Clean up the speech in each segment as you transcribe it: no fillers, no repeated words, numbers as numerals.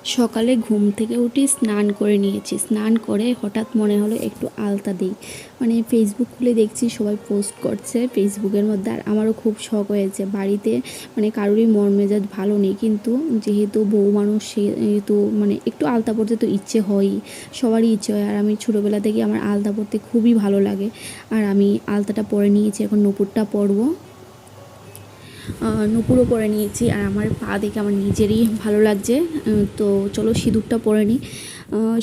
সকালে ঘুম থেকে উঠে স্নান করে নিয়েছি। স্নান করে হঠাৎ মনে হলো একটু আলতা দিই। মানে ফেসবুক খুলে দেখছি সবাই পোস্ট করছে ফেসবুকের মধ্যে, আর আমারও খুব শখ হয়েছে। বাড়িতে মানে কারোরই মন মেজাজ ভালো নেই, কিন্তু যেহেতু বউ মানুষ সেহেতু মানে একটু আলতা পরতে তো ইচ্ছে হয়ই, সবারই ইচ্ছে হয়। আর আমি ছোটোবেলা থেকে আমার আলতা পরতে খুবই ভালো লাগে। আর আমি আলতাটা পরে নিয়েছি, এখন নূপুরটা পরবো। নূপুরও পরে নিয়েছি, আর আমার পা দেখে আমার নিজেরই ভালো লাগছে। তো চলো সিঁদুরটা পরে নিই।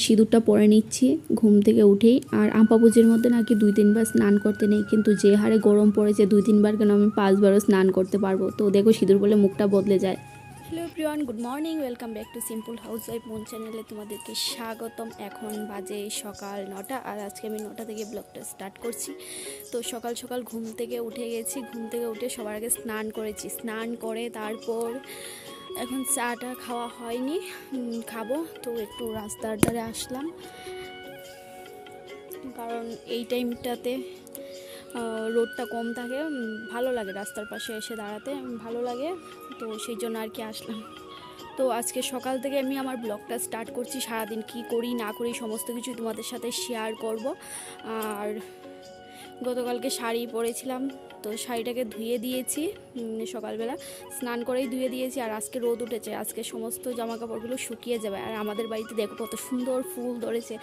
সিঁদুরটা পরে নিচ্ছি ঘুম থেকে উঠেই। আর আম্পা পুজোর মধ্যে নাকি 2-3 বার স্নান করতে নেই, কিন্তু যে হারে গরম পড়েছে 2-3 বার কেন, আমি 5বারও স্নান করতে পারবো। তো দেখো সিঁদুর বলে মুখটা বদলে যায়। Hello everyone, good morning, welcome back to simple house wife মন চ্যানেলে তোমাদেরকে স্বাগতম। এখন বাজে সকাল 9টা, আর আজকে আমি 9টা থেকে ব্লগটা স্টার্ট করছি। তো সকাল সকাল ঘুম থেকে উঠে গেছি। ঘুম থেকে উঠে সবার আগে স্নান করেছি। স্নান করে তারপর এখন চাটা খাওয়া হয়নি, খাবো। তো একটু রাস্তার ধারে আসলাম, কারণ এই টাইমটাতে রোডটা কম থাকে, ভালো লাগে রাস্তার পাশে এসে দাঁড়াতে, ভালো লাগে। তো সেই জন্য আর কি আসলাম। তো আজকে সকাল থেকে আমি আমার ব্লগটা স্টার্ট করছি। সারাদিন কি করি না করি সমস্ত কিছু তোমাদের সাথে শেয়ার করব। আর গতকালকে শাড়ি পরেছিলাম, তো শাড়িটাকে ধুয়ে দিয়েছি সকালবেলা, স্নান করেই ধুয়ে দিয়েছি। আর আজকে রোদ উঠেছে, আজকে সমস্ত জামা কাপড়গুলো শুকিয়ে যাবে। আর আমাদের বাড়িতে দেখো কত সুন্দর ফুল ধরেছে।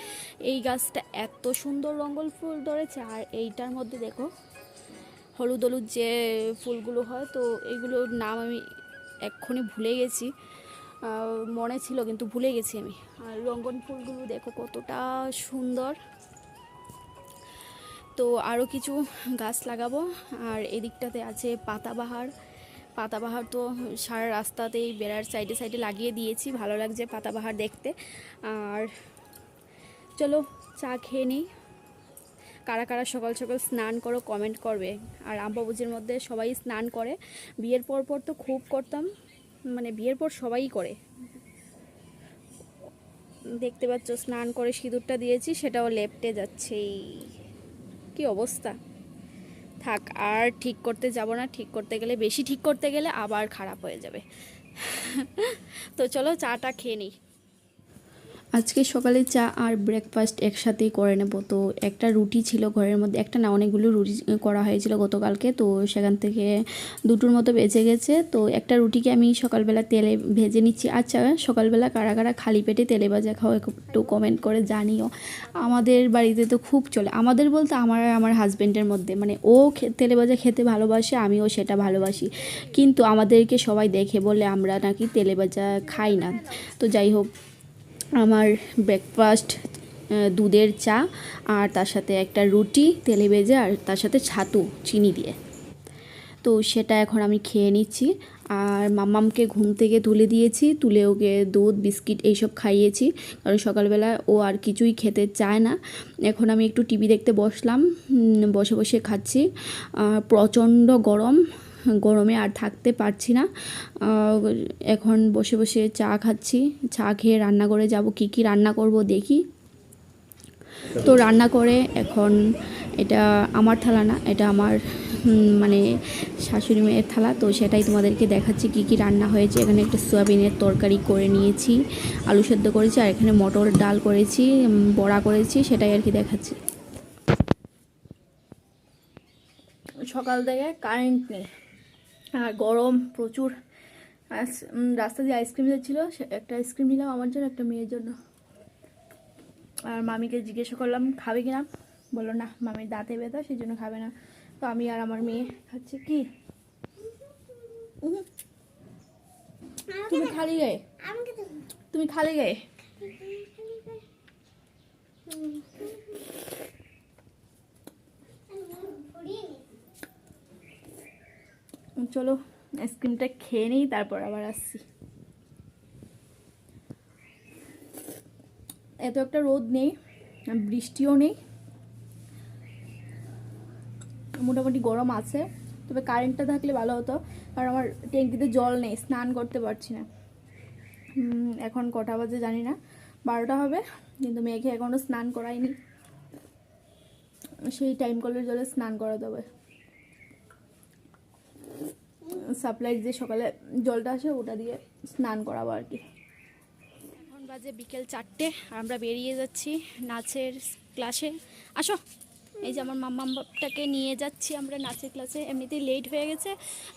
এই গাছটা এত সুন্দর রঙ্গল ফুল ধরেছে, আর এইটার মধ্যে দেখো হলুদ হলুদ যে ফুলগুলো হয়, তো এইগুলোর নাম আমি এক্ষুনি ভুলে গেছি। মনে ছিল কিন্তু ভুলে গেছি আমি। আর রঙ্গন ফুলগুলো দেখো কতটা সুন্দর। তো আরও কিছু গাছ লাগাবো। আর এদিকটাতে আছে পাতাবাহার। পাতাবাহার তো সারা রাস্তাতেই বেড়ার সাইডে সাইডে লাগিয়ে দিয়েছি, ভালো লাগছে পাতাবাহার দেখতে। আর চলো চা খেয়ে নিই। কারা কারা সকাল সকাল স্নান করো কমেন্ট করবে। আর আম্পাবুজির মধ্যে সবাই স্নান করে। বিয়ের পর পর তো খুব করতাম, মানে বিয়ের পর সবাই করে। দেখতে পাচ্ছ স্নান করে সিঁদুরটা দিয়েছি, সেটাও লেপটে যাচ্ছে। কি অবস্থা! থাক, আর ঠিক করতে যাব না। ঠিক করতে গেলে, বেশি ঠিক করতে গেলে আবার খারাপ হয়ে যাবে। তো চলো চাটা খেয়ে নিই। আজকে সকালে চা আর ব্রেকফাস্ট একসাথেই করে নেব। তো একটা রুটি ছিল ঘরের মধ্যে, একটা না অনেকগুলো রুটি করা হয়েছিল গতকালকে, তো সেখান থেকে 2টোর মতো বেঁচে গেছে। তো একটা রুটিকে আমি সকালবেলা তেলে ভেজে নিচ্ছি। আচ্ছা, সকালবেলা কারা কারা খালি পেটে তেলে ভাজা খাও একটু কমেন্ট করে জানিও। আমাদের বাড়িতে তো খুব চলে, আমাদের বলতে আমার আর আমার হাজব্যান্ডের মধ্যে, মানে ও তেলে ভাজা খেতে ভালোবাসে, আমিও সেটা ভালোবাসি। কিন্তু আমাদেরকে সবাই দেখে বলে আমরা নাকি তেলে ভাজা খাই না। তো যাই হোক, আমার ব্রেকফাস্ট দুধের চা, আর তার সাথে একটা রুটি তেলে ভেজে, আর তার সাথে ছাতু চিনি দিয়ে। তো সেটা এখন আমি খেয়ে নিচ্ছি। আর মাম্মামকে ঘুম থেকে তুলে দিয়েছি, তুলে ওকে দুধ বিস্কিট এইসব খাইয়েছি, কারণ সকালবেলা ও আর কিছুই খেতে চায় না। এখন আমি একটু টিভি দেখতে বসলাম, বসে বসে খাচ্ছি। প্রচণ্ড গরম, গরমে আর থাকতে পারছি না। এখন বসে বসে চা খাচ্ছি। চা খেয়ে রান্না করে যাব, কি কি রান্না করব দেখি। তো রান্না করে এখন, এটা আমার থালা না, এটা আমার মানে শাশুড়ি মেয়ের থালা, তো সেটাই তোমাদেরকে দেখাচ্ছি কি কি রান্না হয়েছে। এখানে একটা সয়াবিনের তরকারি করে নিয়েছি, আলু সেদ্ধ করেছি, আর এখানে মটর ডাল করেছি, বড়া করেছি, সেটাই আর কি দেখাচ্ছি। সকাল থেকে কারেন্ট নেই, আর গরম প্রচুর। রাস্তা দিয়ে আইসক্রিম যাচ্ছিলো, একটা আইসক্রিম নিলাম আমার জন্য, একটা মেয়ের জন্য। আর মামিকে জিজ্ঞাসা করলাম খাবে কিনা, বললো না, মামির দাঁতে ব্যথা, সেই জন্য খাবে না। তো আমি আর আমার মেয়ে খাচ্ছি। কি তুমি খালি গায়ে, তুমি খালি গায়ে। চলো আইসক্রিমটা খেয়ে নিই, তারপর আবার আসছি। এত একটা রোদ নেই, বৃষ্টিও নেই, মোটামুটি গরম আছে। তবে কারেন্টটা থাকলে ভালো হতো, কারণ আমার ট্যাঙ্কিতে জল নেই, স্নান করতে পারছি না। এখন কটা বাজে জানি না, 12টা হবে, কিন্তু মেয়েকে এখনও স্নান করাইনি। সেই টাইম কলের জলে স্নান করাতে হবে। সাপ্লাইয়ের যে সকালে জলটা আসে ওটা দিয়ে স্নান করাবো আর কি। বাজে বিকেল 4টে আর আমরা বেরিয়ে যাচ্ছি নাচের ক্লাসে। আসো, এই যে আমার মাম্মাটাকে নিয়ে যাচ্ছি আমরা নাচের ক্লাসে। এমনিতেই লেট হয়ে গেছে,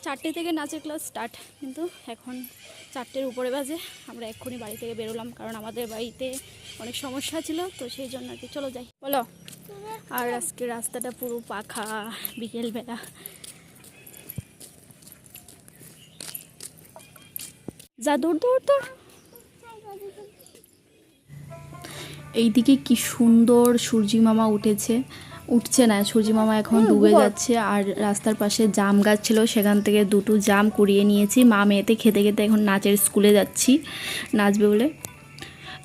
4টে থেকে নাচের ক্লাস স্টার্ট, কিন্তু এখন 4টের উপরে বাজে। আমরা এক্ষুনি বাড়ি থেকে বেরোলাম, কারণ আমাদের বাড়িতে অনেক সমস্যা ছিল, তো সেই জন্য আর কি। চলো যাই, বলো। আর আজকে রাস্তাটা পুরো পাখা, বিকেলবেলা। যা দৌড় দৌড় দৌড়। এইদিকে কি সুন্দর সূর্যি মামা উঠছে না, সূর্যি মামা এখন ডুবে যাচ্ছে। আর রাস্তার পাশে জাম গাছ ছিল, সেখান থেকে 2টো জাম কুড়িয়ে নিয়েছি। মা মেয়েতে খেতে খেতে এখন নাচের স্কুলে যাচ্ছি, নাচবে বলে।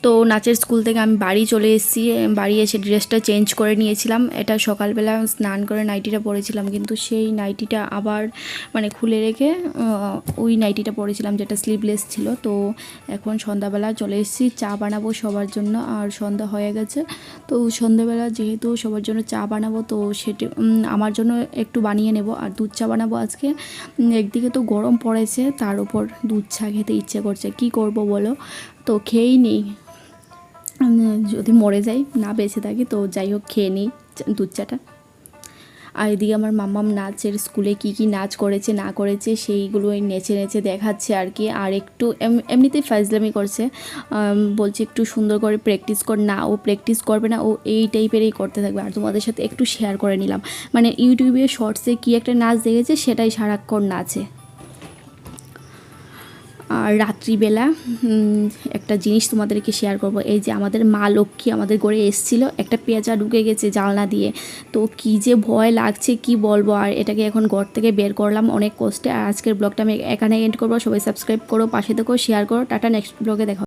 তো নাচের স্কুল থেকে আমি বাড়ি চলে এসেছি। বাড়ি এসে ড্রেসটা চেঞ্জ করে নিয়েছিলাম। এটা সকালবেলা স্নান করে নাইটিটা পরেছিলাম, কিন্তু সেই নাইটিটা আবার মানে খুলে রেখে ওই নাইটিটা পরেছিলাম যেটা স্লিভলেস ছিল। তো এখন সন্ধ্যাবেলা চলে এসেছি, চা বানাবো সবার জন্য। আর সন্ধ্যা হয়ে গেছে, তো সন্ধ্যাবেলা যেহেতু সবার জন্য চা বানাবো, তো সেটি আমার জন্য একটু বানিয়ে নেব। আর দুধ চা বানাবো আজকে। একদিকে তো গরম পড়েছে, তার উপর দুধ চা খেতে ইচ্ছে করছে, কি করব বলো। তো খেয়েই নেই, যদি মরে যাই, না বেঁচে থাকি, তো যাই হোক খেয়ে নিই দুধ চাটা। আর এদিকে আমার মাম্মাম নাচের স্কুলে কি কি নাচ করেছে না করেছে সেইগুলোই নেচে নেচে দেখাচ্ছে আর কি। আর একটু এমনিতেই ফাজলামি করছে, বলছে একটু সুন্দর করে প্র্যাকটিস কর। না, ও প্র্যাকটিস করবে না, ও এই টাইপেরই করতে থাকবে। আর তোমাদের সাথে একটু শেয়ার করে নিলাম, মানে ইউটিউবে শর্টসে কি একটা নাচ দেখেছে, সেটাই সারাক্ষণ নাচে। আর রাত্রিবেলা একটা জিনিস তোমাদেরকে শেয়ার করব। এই যে আমাদের মা লক্ষ্মী আমাদের ঘরে এসেছিলো, একটা পেঁচা ঢুকে গেছে জানলা দিয়ে। তো কি যে ভয় লাগছে কি বলবো। আর এটাকে এখন ঘর থেকে বের করলাম অনেক কষ্টে। আর আজকের ব্লগটা আমি এখানে এন্ড করবো। সবাই সাবস্ক্রাইব করো, পাশে থেকো, শেয়ার করো। টাটা, নেক্সট ব্লগে দেখা।